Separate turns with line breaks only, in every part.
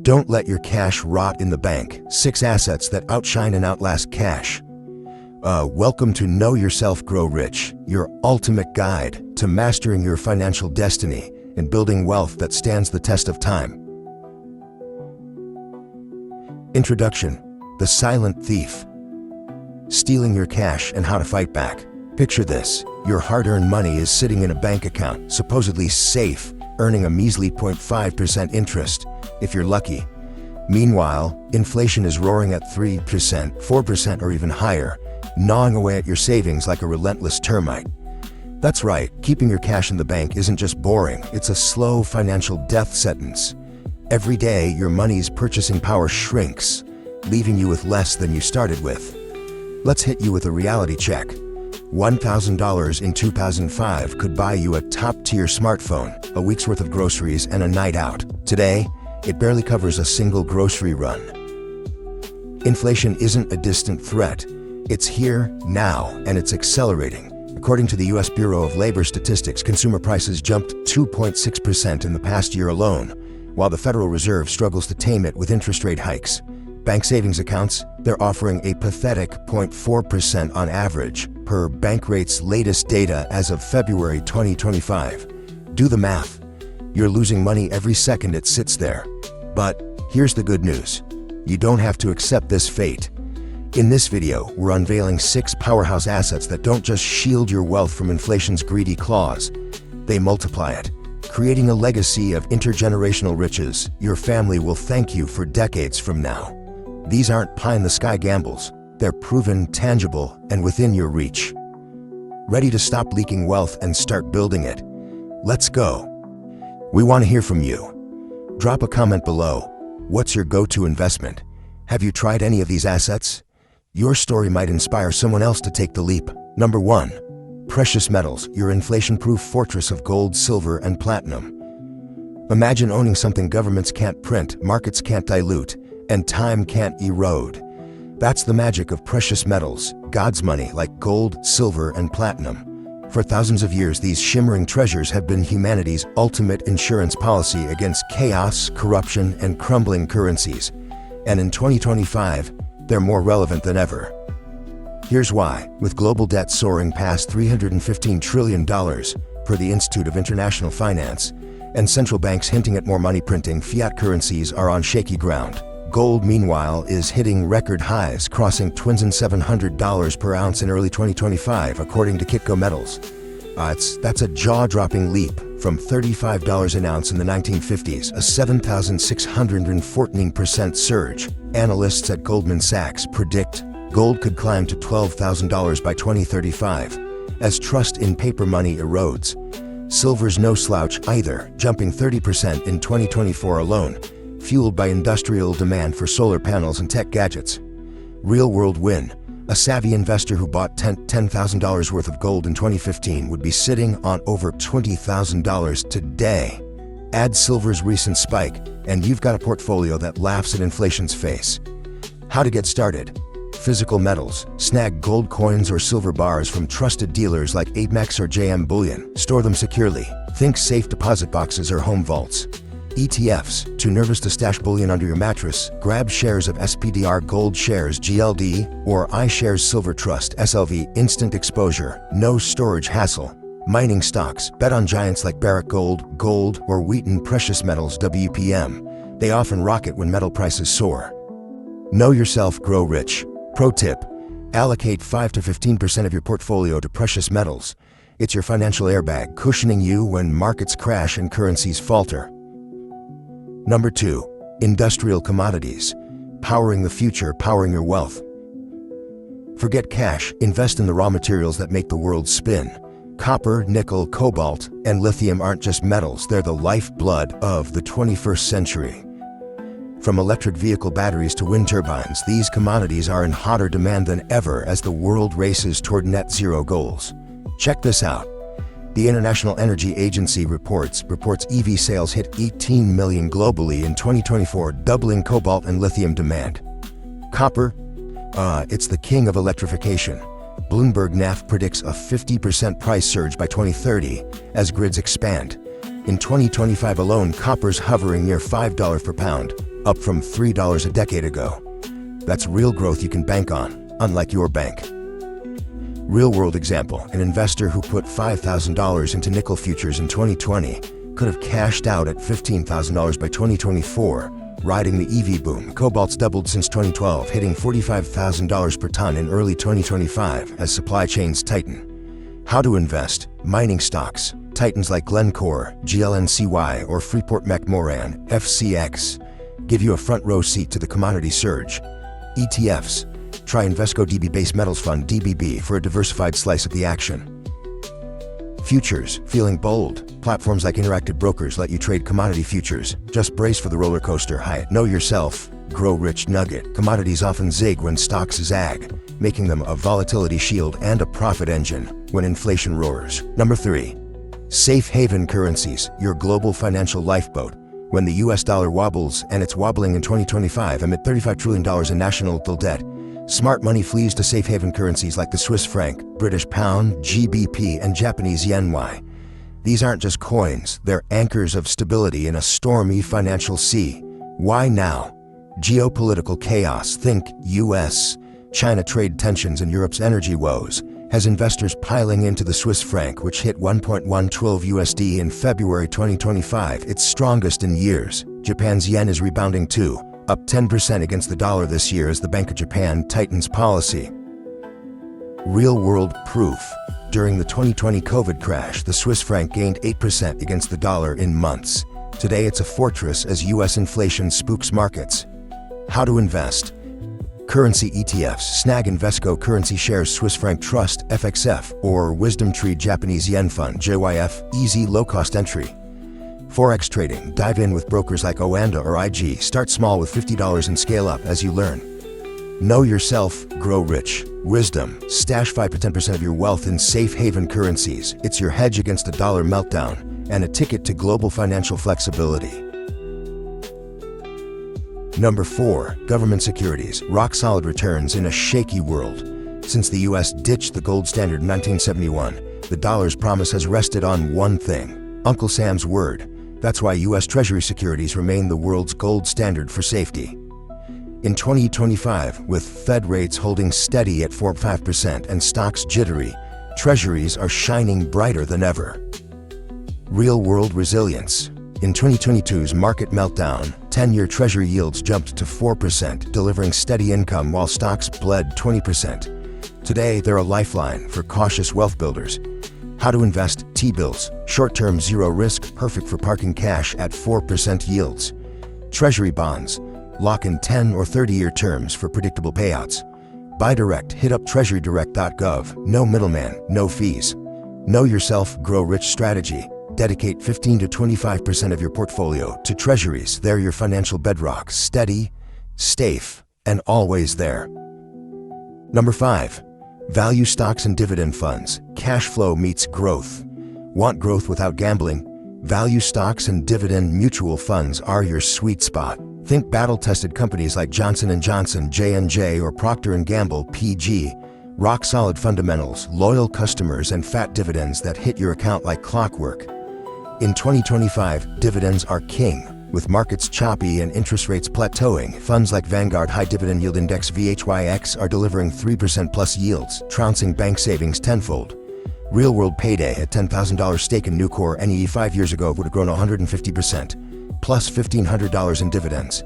Don't let your cash rot in the bank. 6 assets that outshine and outlast cash. Welcome to Know Yourself, Grow Rich, your ultimate guide to mastering your financial destiny and building wealth that stands the test of time. Introduction: The Silent Thief. Stealing your cash and how to fight back. Picture this: your hard-earned money is sitting in a bank account, supposedly safe, earning a measly 0.5% interest, if you're lucky. Meanwhile, inflation is roaring at 3%, 4%, or even higher, gnawing away at your savings like a relentless termite. That's right, keeping your cash in the bank isn't just boring, it's a slow financial death sentence. Every day, your money's purchasing power shrinks, leaving you with less than you started with. Let's hit you with a reality check. $1,000 in 2005 could buy you a top-tier smartphone, a week's worth of groceries, and a night out. Today, it barely covers a single grocery run. Inflation isn't a distant threat. It's here, now, and it's accelerating. According to the U.S. Bureau of Labor Statistics, consumer prices jumped 2.6% in the past year alone, while the Federal Reserve struggles to tame it with interest rate hikes. Bank savings accounts, they're offering a pathetic 0.4% on average, per Bankrate's latest data as of February 2025. Do the math. You're losing money every second it sits there. But here's the good news. You don't have to accept this fate. In this video, we're unveiling 6 powerhouse assets that don't just shield your wealth from inflation's greedy claws. They multiply it, creating a legacy of intergenerational riches your family will thank you for decades from now. These aren't pie-in-the-sky gambles. They're proven, tangible, and within your reach. Ready to stop leaking wealth and start building it? Let's go. We want to hear from you. Drop a comment below. What's your go-to investment? Have you tried any of these assets? Your story might inspire someone else to take the leap. Number 1. Precious metals, your inflation-proof fortress of gold, silver, and platinum. Imagine owning something governments can't print, markets can't dilute, and time can't erode. That's the magic of precious metals, God's money, like gold, silver, and platinum. For thousands of years, these shimmering treasures have been humanity's ultimate insurance policy against chaos, corruption, and crumbling currencies. And in 2025, they're more relevant than ever. Here's why. With global debt soaring past $315 trillion, per the Institute of International Finance, and central banks hinting at more money printing, fiat currencies are on shaky ground. Gold, meanwhile, is hitting record highs, crossing $2,700 per ounce in early 2025, according to Kitco Metals. That's a jaw-dropping leap from $35 an ounce in the 1950s, a 7,614% surge. Analysts at Goldman Sachs predict gold could climb to $12,000 by 2035, as trust in paper money erodes. Silver's no slouch either, jumping 30% in 2024 alone, fueled by industrial demand for solar panels and tech gadgets. Real-world win. A savvy investor who bought $10,000 worth of gold in 2015 would be sitting on over $20,000 today. Add silver's recent spike, and you've got a portfolio that laughs at inflation's face. How to get started. Physical metals. Snag gold coins or silver bars from trusted dealers like Amex or JM Bullion. Store them securely. Think safe deposit boxes or home vaults. ETFs. Too nervous to stash bullion under your mattress? Grab shares of SPDR Gold Shares GLD or iShares Silver Trust SLV. Instant exposure, no storage hassle. Mining stocks. Bet on giants like Barrick Gold, or Wheaton Precious Metals WPM. They often rocket when metal prices soar. Know yourself, grow rich. Pro tip: allocate 5 to 15% of your portfolio to precious metals. It's your financial airbag, cushioning you when markets crash and currencies falter. Number 2. Industrial commodities. Powering the future, powering your wealth. Forget cash, invest in the raw materials that make the world spin. Copper, nickel, cobalt, and lithium aren't just metals, they're the lifeblood of the 21st century. From electric vehicle batteries to wind turbines, these commodities are in hotter demand than ever as the world races toward net zero goals. Check this out. The International Energy Agency reports EV sales hit 18 million globally in 2024, doubling cobalt and lithium demand. Copper? It's the king of electrification. Bloomberg NAF predicts a 50% price surge by 2030 as grids expand. In 2025 alone, copper's hovering near $5 per pound, up from $3 a decade ago. That's real growth you can bank on, unlike your bank. Real-world example, an investor who put $5,000 into nickel futures in 2020 could have cashed out at $15,000 by 2024, riding the EV boom. Cobalt's doubled since 2012, hitting $45,000 per ton in early 2025 as supply chains tighten. How to invest? Mining stocks. Titans like Glencore, GLNCY, or Freeport-McMoRan, FCX, give you a front-row seat to the commodity surge. ETFs. Try Invesco DB Base Metals Fund DBB for a diversified slice of the action. Futures. Feeling bold? Platforms like Interactive Brokers let you trade commodity futures. Just brace for the roller coaster high. Know yourself. Grow rich nugget. Commodities often zig when stocks zag, making them a volatility shield and a profit engine when inflation roars. Number 3. Safe haven currencies, your global financial lifeboat. When the US dollar wobbles, and it's wobbling in 2025 amid $35 trillion in national debt, smart money flees to safe haven currencies like the Swiss franc, British pound, GBP, and Japanese yen. These aren't just coins, they're anchors of stability in a stormy financial sea. Why now? Geopolitical chaos, think US, China trade tensions, and Europe's energy woes, has investors piling into the Swiss franc, which hit 1.112 USD in February 2025, its strongest in years. Japan's yen is rebounding too, up 10% against the dollar this year as the Bank of Japan tightens policy. Real-world proof. During the 2020 COVID crash, the Swiss franc gained 8% against the dollar in months. Today it's a fortress as US inflation spooks markets. How to invest? Currency ETFs. Snag Invesco Currency Shares Swiss Franc Trust FXF or Wisdom Tree Japanese Yen Fund JYF. Easy low-cost entry. Forex trading. Dive in with brokers like Oanda or IG. Start small with $50 and scale up as you learn. Know yourself, grow rich. Wisdom. Stash 5 to 10% of your wealth in safe haven currencies. It's your hedge against a dollar meltdown and a ticket to global financial flexibility. Number 4. Government securities. Rock-solid returns in a shaky world. Since the US ditched the gold standard in 1971, the dollar's promise has rested on one thing: Uncle Sam's word. That's why US Treasury securities remain the world's gold standard for safety. In 2025, with Fed rates holding steady at 4.5% and stocks jittery, Treasuries are shining brighter than ever. Real-world resilience. In 2022's market meltdown, 10-year Treasury yields jumped to 4%, delivering steady income while stocks bled 20%. Today, they're a lifeline for cautious wealth builders. How to invest? T-bills. Short-term zero risk, perfect for parking cash at 4% yields. Treasury bonds. Lock in 10 or 30-year terms for predictable payouts. Buy direct. Hit up treasurydirect.gov. No middleman, no fees. Know yourself, grow rich strategy. Dedicate 15 to 25% of your portfolio to treasuries. They're your financial bedrock, steady, safe, and always there. Number 5. Value stocks and dividend funds. Cash flow meets growth. Want growth without gambling? Value stocks and dividend mutual funds are your sweet spot. Think battle-tested companies like Johnson & Johnson, J&J, or Procter & Gamble, PG. Rock-solid fundamentals, loyal customers, and fat dividends that hit your account like clockwork. In 2025, dividends are king. With markets choppy and interest rates plateauing, funds like Vanguard High Dividend Yield Index VHYX are delivering 3% plus yields, trouncing bank savings tenfold. Real-world payday at $10,000 stake in Nucor NEE 5 years ago would have grown 150%, plus $1,500 in dividends.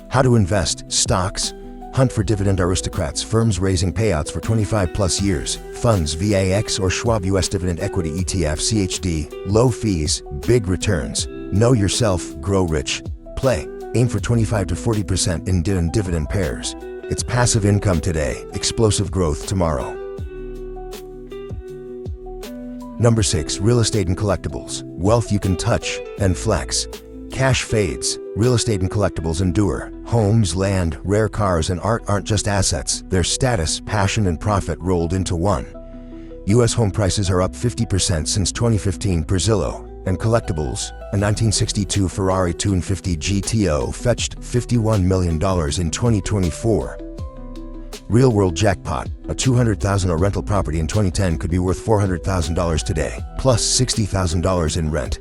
How to invest? Stocks. Hunt for dividend aristocrats, firms raising payouts for 25 plus years. Funds VAX or Schwab US Dividend Equity ETF CHD. Low fees, big returns. Know yourself, grow rich. Play. Aim for 25 to 40% in dividend pairs. It's passive income today, explosive growth tomorrow. Number 6. Real estate and collectibles. Wealth you can touch and flex. Cash fades. Real estate and collectibles endure. Homes, land, rare cars, and art aren't just assets. They're status, passion, and profit rolled into one. U.S. home prices are up 50% since 2015 per Zillow, and collectibles, a 1962 Ferrari 250 GTO fetched $51 million in 2024. Real-world jackpot, a $200,000 rental property in 2010 could be worth $400,000 today, plus $60,000 in rent.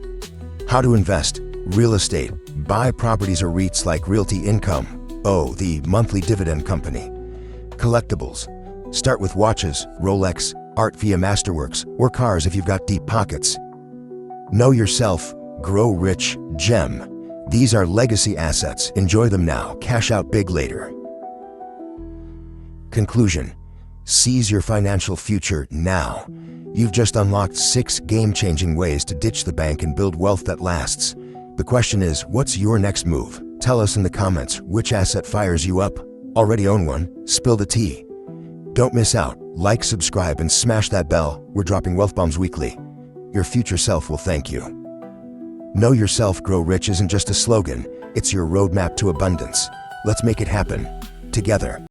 How to invest? Real estate. Buy properties or REITs like Realty Income. O, the monthly dividend company. Collectibles. Start with watches, Rolex, art via Masterworks, or cars if you've got deep pockets. Know yourself. Grow rich. Gem. These are legacy assets. Enjoy them now. Cash out big later. Conclusion. Seize your financial future now. You've just unlocked 6 game-changing ways to ditch the bank and build wealth that lasts. The question is, what's your next move? Tell us in the comments which asset fires you up. Already own one? Spill the tea. Don't miss out. Like, subscribe, and smash that bell. We're dropping wealth bombs weekly. Your future self will thank you. Know yourself, grow rich isn't just a slogan. It's your roadmap to abundance. Let's make it happen together.